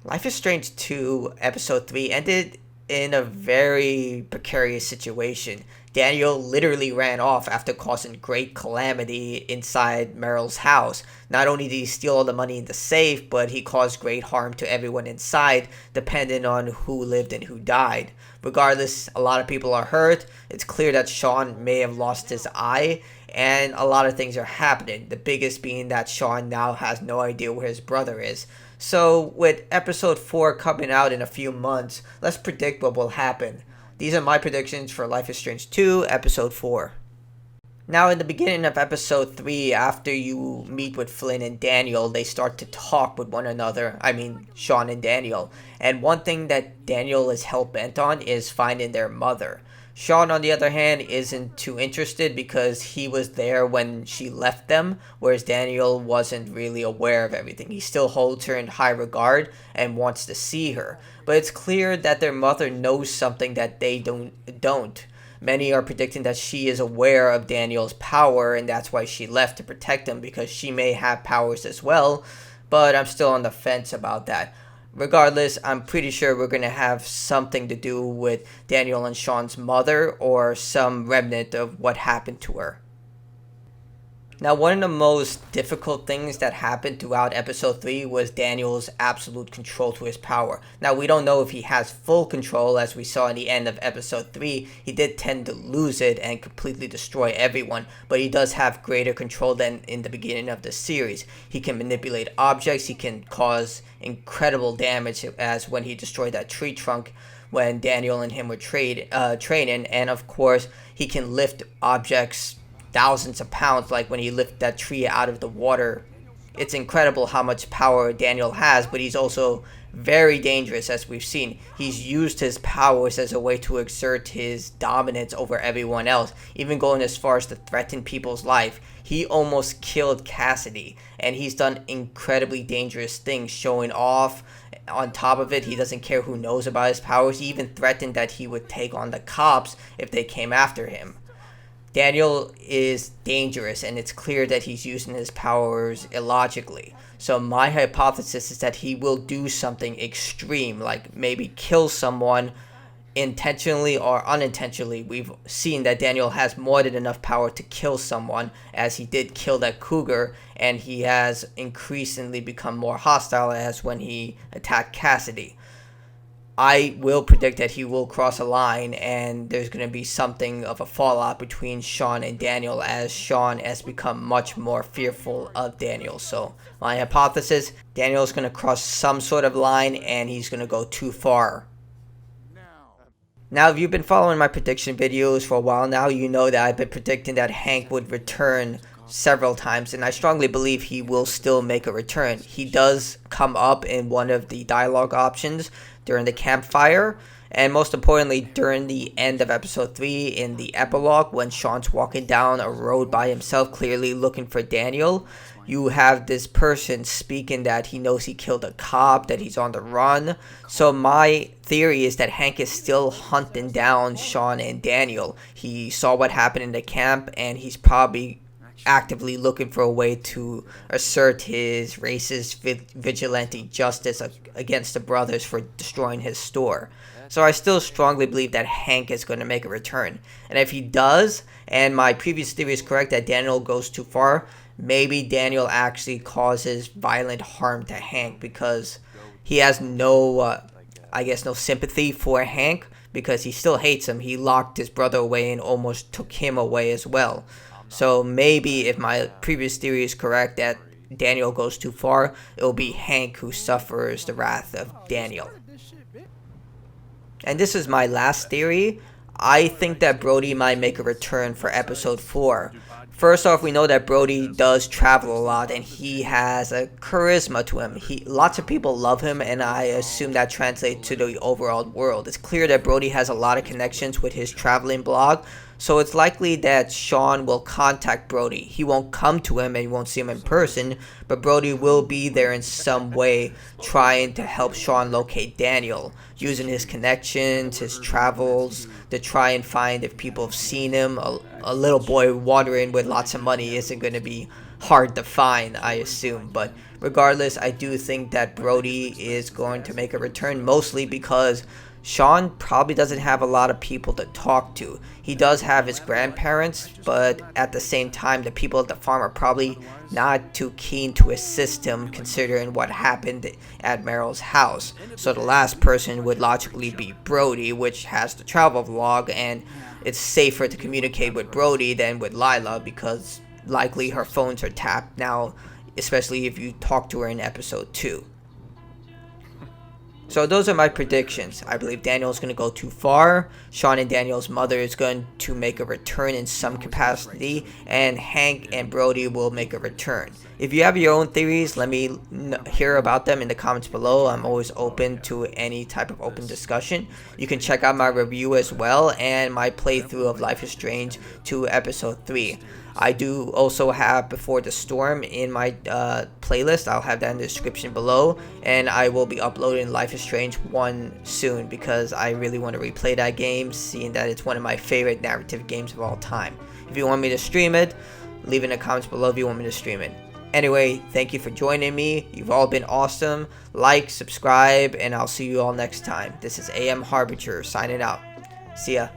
Life is Strange 2, Episode 3 ended in a very precarious situation. Daniel literally ran off after causing great calamity inside Meryl's house. Not only did he steal all the money in the safe, but he caused great harm to everyone inside, depending on who lived and who died. Regardless, a lot of people are hurt. It's clear that Sean may have lost his eye, and a lot of things are happening. The biggest being that Sean now has no idea where his brother is. So, with episode 4 coming out in a few months, let's predict what will happen. These are my predictions for Life is Strange 2, episode 4. Now, in the beginning of episode 3, after you meet with Flynn and Daniel, they start to talk with one another. I mean, Sean and Daniel. And one thing that Daniel is hell bent on is finding their mother. Sean, on the other hand, isn't too interested because he was there when she left them, whereas Daniel wasn't really aware of everything. He still holds her in high regard and wants to see her. But it's clear that their mother knows something that they don't. Many are predicting that she is aware of Daniel's power and that's why she left to protect him, because she may have powers as well, but I'm still on the fence about that. Regardless, I'm pretty sure we're going to have something to do with Daniel and Sean's mother or some remnant of what happened to her. Now, one of the most difficult things that happened throughout episode 3 was Daniel's absolute control to his power. Now, we don't know if he has full control, as we saw in the end of episode 3. He did tend to lose it and completely destroy everyone, but he does have greater control than in the beginning of the series. He can manipulate objects, he can cause incredible damage, as when he destroyed that tree trunk when Daniel and him were training, and of course, he can lift objects thousands of pounds, like when he lifted that tree out of the water. It's incredible how much power Daniel has, but he's also very dangerous, as we've seen. He's used his powers as a way to exert his dominance over everyone else, even going as far as to threaten people's life. He almost killed Cassidy, and he's done incredibly dangerous things, showing off. On top of it, he doesn't care who knows about his powers. He even threatened that he would take on the cops if they came after him. Daniel is dangerous, and it's clear that he's using his powers illogically. So my hypothesis is that he will do something extreme, like maybe kill someone intentionally or unintentionally. We've seen that Daniel has more than enough power to kill someone, as he did kill that cougar, and he has increasingly become more hostile as when he attacked Cassidy. I will predict that he will cross a line, and there's going to be something of a fallout between Sean and Daniel, as Sean has become much more fearful of Daniel. So my hypothesis, Daniel's going to cross some sort of line and he's going to go too far. Now, if you've been following my prediction videos for a while now, you know that I've been predicting that Hank would return several times, and I strongly believe he will still make a return. He does come up in one of the dialogue options during the campfire, and most importantly during the end of episode 3 in the epilogue, when Sean's walking down a road by himself, clearly looking for Daniel. You have this person speaking that he knows he killed a cop, that he's on the run. So my theory is that Hank is still hunting down Sean and Daniel. He saw what happened in the camp, and he's probably actively looking for a way to assert his racist vigilante justice against the brothers for destroying his store. So I still strongly believe that Hank is going to make a return. And if he does, and my previous theory is correct that Daniel goes too far, maybe Daniel actually causes violent harm to Hank, because he has no sympathy for Hank, because he still hates him. He locked his brother away and almost took him away as well. So maybe if my previous theory is correct that Daniel goes too far, it will be Hank who suffers the wrath of Daniel. And this is my last theory. I think that Brody might make a return for episode 4. First off, we know that Brody does travel a lot, and he has a charisma to him. Lots of people love him, and I assume that translates to the overall world. It's clear that Brody has a lot of connections with his traveling blog, so it's likely that Sean will contact Brody. He won't come to him and you won't see him in person, but Brody will be there in some way trying to help Sean locate Daniel, using his connections, his travels, to try and find if people have seen him. A little boy wandering with lots of money isn't going to be hard to find, I assume. But regardless, I do think that Brody is going to make a return, mostly because Sean probably doesn't have a lot of people to talk to. He does have his grandparents, but at the same time, the people at the farm are probably not too keen to assist him considering what happened at Meryl's house. So the last person would logically be Brody, which has the travel vlog, and it's safer to communicate with Brody than with Lila because likely her phones are tapped now, especially if you talk to her in episode 2. So those are my predictions. I believe Daniel's going to go too far. Sean and Daniel's mother is going to make a return in some capacity. And Hank and Brody will make a return. If you have your own theories, let me hear about them in the comments below. I'm always open to any type of open discussion. You can check out my review as well and my playthrough of Life is Strange 2 Episode 3. I do also have Before the Storm in my playlist. I'll have that in the description below. And I will be uploading Life is Strange 1 soon because I really want to replay that game, seeing that it's one of my favorite narrative games of all time. If you want me to stream it, leave in the comments below if you want me to stream it. Anyway, thank you for joining me. You've all been awesome. Like, subscribe, and I'll see you all next time. This is AMHarbinger signing out. See ya.